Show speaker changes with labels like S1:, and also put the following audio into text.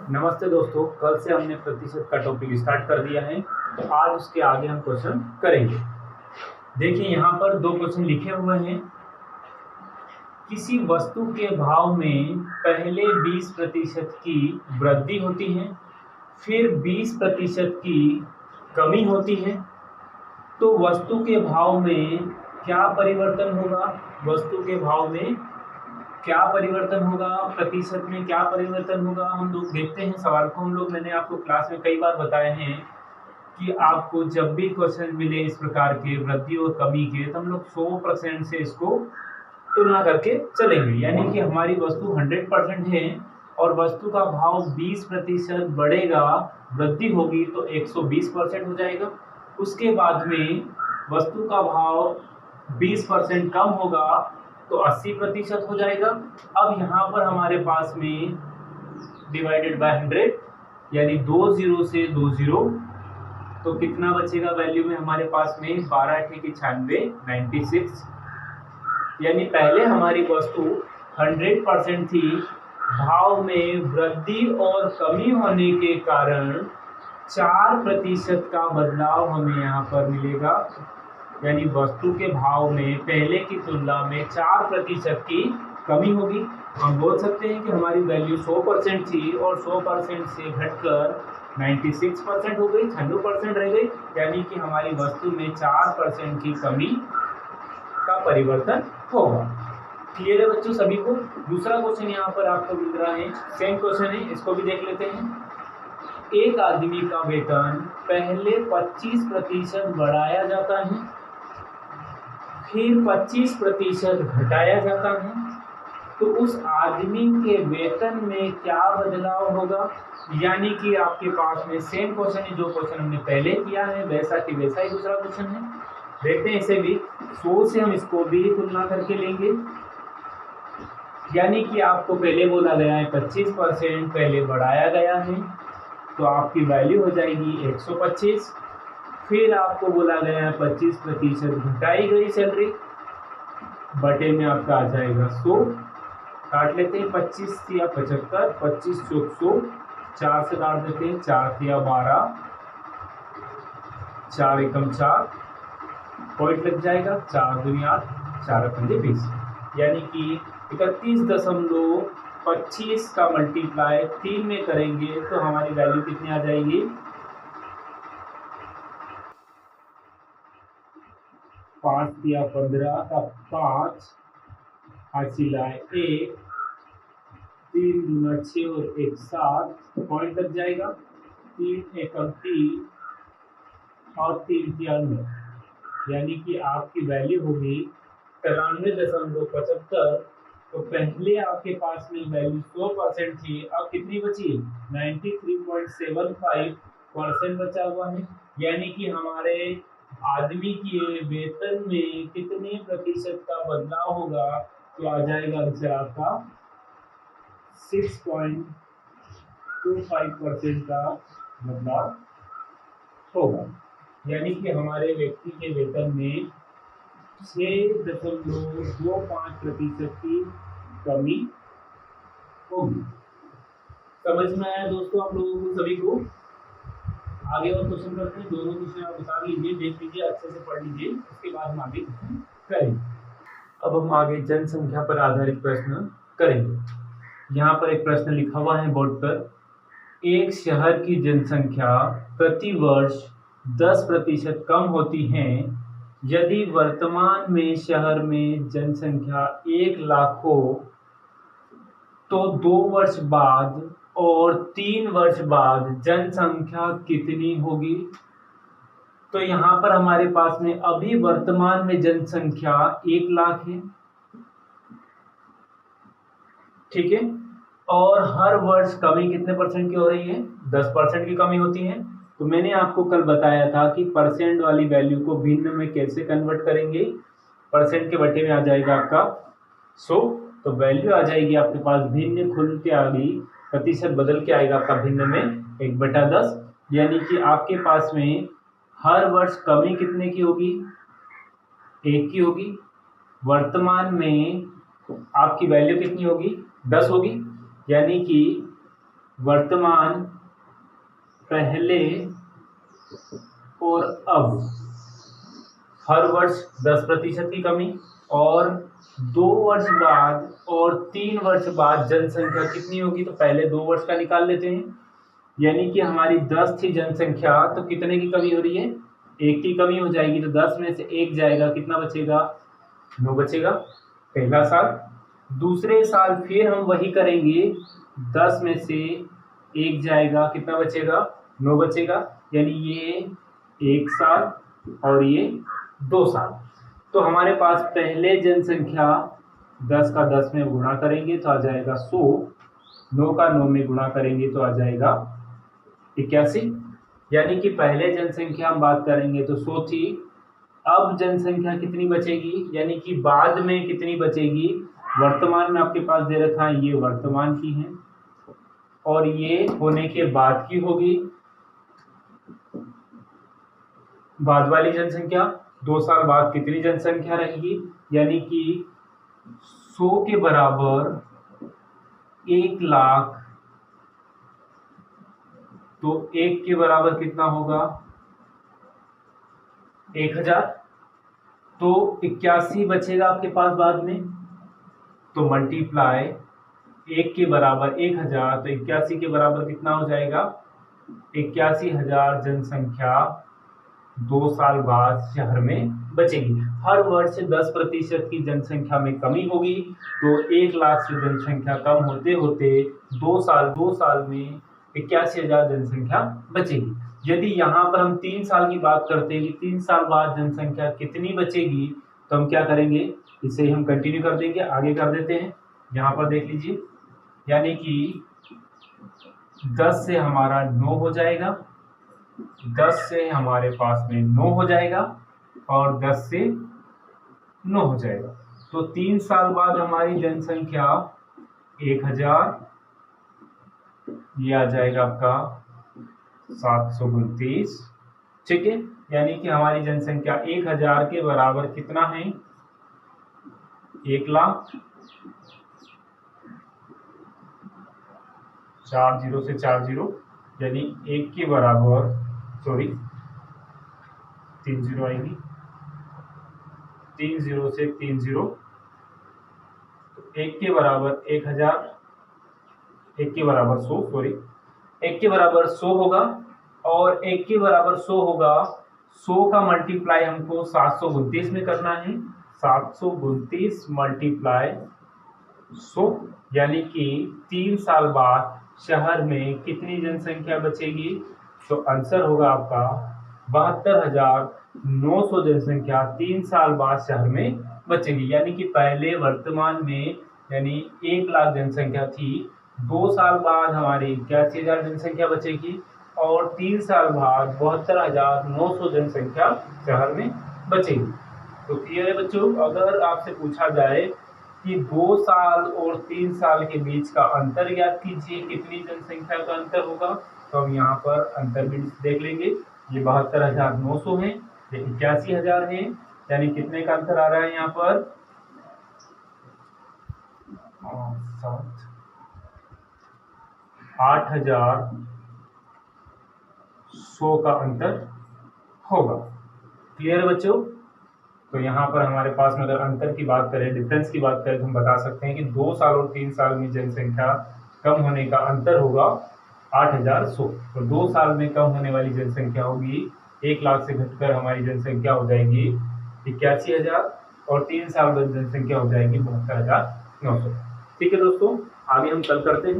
S1: नमस्ते दोस्तों, कल से हमने प्रतिशत का टॉपिक स्टार्ट कर दिया है। तो आज उसके आगे हम क्वेश्चन करेंगे। देखिए यहाँ पर दो क्वेश्चन लिखे हुए हैं। किसी वस्तु के भाव में पहले 20% की वृद्धि होती है, फिर 20% की कमी होती है, तो वस्तु के भाव में क्या परिवर्तन होगा? वस्तु के भाव में क्या परिवर्तन होगा, प्रतिशत में क्या परिवर्तन होगा? हम लोग देखते हैं सवाल को। मैंने आपको क्लास में कई बार बताए हैं कि आपको जब भी क्वेश्चन मिले इस प्रकार के वृद्धि और कमी के, तो हम लोग 100% से इसको तुलना करके चलेंगे। यानी कि हमारी वस्तु 100% है और वस्तु का भाव 20% बढ़ेगा, वृद्धि होगी तो 120% हो जाएगा। उसके बाद में वस्तु का भाव 20% कम होगा तो 80% हो जाएगा। अब यहाँ पर हमारे पास में डिवाइडेड बाय 100, यानी 2 जीरो से 2 जीरो, तो कितना बचेगा वैल्यू में हमारे पास में? 12 × 96, 96। यानी पहले हमारी वस्तु 100% थी, भाव में वृद्धि और कमी होने के कारण 4% का बदलाव हमें यहाँ पर मिलेगा। यानी वस्तु के भाव में पहले की तुलना में 4% की कमी होगी। हम बोल सकते हैं कि हमारी वैल्यू 100% थी और 100% से घटकर 96% हो गई, 96% रह गई। यानी कि हमारी वस्तु में 4% की कमी का परिवर्तन होगा। क्लियर है बच्चों सभी को? दूसरा क्वेश्चन यहाँ पर आपको मिल रहा है, सेम क्वेश्चन है, इसको भी देख लेते हैं। एक आदमी का वेतन पहले 25% बढ़ाया जाता है, फिर 25% घटाया जाता है, तो उस आदमी के वेतन में क्या बदलाव होगा? यानी कि आपके पास में सेम क्वेश्चन है, जो क्वेश्चन हमने पहले किया है वैसा कि वैसा ही दूसरा क्वेश्चन है। देखते हैं इसे भी, 100 से हम इसको भी तुलना करके लेंगे। यानी कि आपको पहले बोला गया है 25% पहले बढ़ाया गया है, तो आपकी वैल्यू हो जाएगी 125। फिर आपको बोला गया है 25% घटाई गई सैलरी, बटे में आपका आ जाएगा 100। काट लेते हैं, 25 या 75, 25 चौक 100, 4 से काट देते हैं, 4 या 12, 4 एकम 4, पॉइंट लग जाएगा, 4 दूनी 8, 4 पंजे 20। यानी कि 31.25 का मल्टीप्लाई 3 में करेंगे तो हमारी वैल्यू कितनी आ जाएगी? 5 या 15 का 5, 1, 3 दूना 6 और 1 7, पॉइंट लग जाएगा, 3 एकम 3 और 3 की 9। यानी कि आपकी वैल्यू होगी 93.75। तो पहले आपके पास में वैल्यू 100% थी, अब कितनी बची? 93.75% बचा हुआ है। यानी कि हमारे आदमी के वेतन में कितने प्रतिशत का बदलाव होगा? तो आ जाएगा आंसर आपका 6.25% का बदलाव होगा। यानी कि हमारे व्यक्ति के वेतन में 6.25% की कमी होगी। समझ में आया दोस्तों आप लोगों को सभी को? आगे और क्वेश्चन करते हैं। दोनों क्वेश्चन आप उतार लीजिए, देख लीजिए, अच्छे से पढ़ लीजिए, उसके बाद हम आगे करेंगे। अब हम आगे जनसंख्या पर आधारित प्रश्न करेंगे। यहाँ पर एक प्रश्न लिखा हुआ है बोर्ड पर, एक शहर की जनसंख्या प्रति वर्ष 10% कम होती है। यदि वर्तमान में शहर में जनसंख्या 1 लाख हो तो 2 वर्ष बाद और 3 वर्ष बाद जनसंख्या कितनी होगी? तो यहाँ पर हमारे पास में अभी वर्तमान में जनसंख्या 1 लाख है, ठीक है, और हर वर्ष कमी कितने परसेंट की हो रही है? 10% की कमी होती है। तो मैंने आपको कल बताया था कि परसेंट वाली वैल्यू को भिन्न में कैसे कन्वर्ट करेंगे। परसेंट के बटे में आ जाएगा आपका 100, तो वैल्यू आ जाएगी आपके पास भिन्न खुल के आ गई, प्रतिशत बदल के आएगा आपका भिन्न में 1/10। यानी कि आपके पास में हर वर्ष कमी कितने की होगी? 1 की होगी। वर्तमान में आपकी वैल्यू कितनी होगी? 10 होगी। यानी कि वर्तमान, पहले और अब, हर वर्ष 10% की कमी, और 2 वर्ष बाद और 3 वर्ष बाद जनसंख्या कितनी होगी, तो पहले 2 वर्ष का निकाल लेते हैं। यानी कि हमारी 10 थी जनसंख्या, तो कितने की कमी हो रही है, 1 की कमी हो जाएगी, तो 10 में से 1 जाएगा, कितना बचेगा, 9 बचेगा पहला साल। दूसरे साल फिर हम वही करेंगे, 10 में से 1 जाएगा, कितना बचेगा, 9 बचेगा, यानी ये 1 साल और ये 2 साल। तो हमारे पास पहले जनसंख्या 10 का 10 में गुणा करेंगे तो आ जाएगा 100, 9 का 9 में गुणा करेंगे तो आ जाएगा 81। यानी कि पहले जनसंख्या हम बात करेंगे तो 100 थी, अब जनसंख्या कितनी बचेगी, यानी कि बाद में कितनी बचेगी, वर्तमान में आपके पास दे रखा है, ये वर्तमान की है और ये होने के बाद की होगी, बाद वाली जनसंख्या। 2 साल बाद कितनी जनसंख्या रहेगी, यानी कि 100 के बराबर 1 लाख, तो 1 के बराबर कितना होगा, 1000, तो 81 बचेगा आपके पास बाद में, तो मल्टीप्लाई 1 के बराबर 1000, तो 81 के बराबर कितना हो जाएगा, 81,000 जनसंख्या 2 साल बाद शहर में बचेगी। हर वर्ष 10% की जनसंख्या में कमी होगी, तो 1 लाख से जनसंख्या कम होते होते 2 साल में 81,000 जनसंख्या बचेगी। यदि यहाँ पर हम 3 साल की बात करते हैं कि 3 साल बाद जनसंख्या कितनी बचेगी, तो हम क्या करेंगे, इसे हम कंटिन्यू कर देंगे, आगे कर देते हैं। यहाँ पर देख लीजिए, यानी कि 10 से हमारा 9 हो जाएगा, 10 से हमारे पास में 9 हो जाएगा और 10 से 9 हो जाएगा, तो 3 साल बाद हमारी जनसंख्या 1000, ये आ जाएगा आपका 729, ठीक है। यानी कि हमारी जनसंख्या 1000 के बराबर कितना है, 1 लाख, 40 से 40, यानी 1 के बराबर, सॉरी 3 0 आएगी, 3 0 से 3 0, तो 1 के बराबर 1000, 1 के बराबर 100, सॉरी 1 के बराबर 100 होगा, और 1 के बराबर 100 होगा, 100 का मल्टीप्लाई हमको 729 में करना है, 729 मल्टीप्लाई 100, यानी कि 3 साल बाद शहर में कितनी जनसंख्या बचेगी, तो आंसर होगा आपका 72,900 जनसंख्या 3 साल बाद शहर में बचेगी। यानी कि पहले वर्तमान में यानी 1 लाख जनसंख्या थी, 2 साल बाद हमारी 81,000 जनसंख्या बचेगी और 3 साल बाद 72,900 जनसंख्या शहर में बचेगी। तो क्लियर है बच्चों। अगर आपसे पूछा जाए कि 2 साल और 3 साल के बीच का अंतर ज्ञात कीजिए, कितनी जनसंख्या का अंतर होगा, तो हम यहाँ पर अंतर भी देख लेंगे। ये 72,900 है, ये 81,000 है, यानी कितने का अंतर आ रहा है यहाँ पर, 8,100 का अंतर होगा। क्लियर है बच्चों। तो यहाँ पर हमारे पास में अगर अंतर की बात करें, डिफरेंस की बात करें, तो हम बता सकते हैं कि 2 साल और 3 साल में जनसंख्या कम होने का अंतर होगा 8,100। तो 2 साल में कम होने वाली जनसंख्या होगी 1 लाख से घटकर हमारी जनसंख्या हो जाएगी 81,000 और 3 साल में जनसंख्या हो जाएगी 72,900। ठीक है दोस्तों, आगे हम कल करते हैं।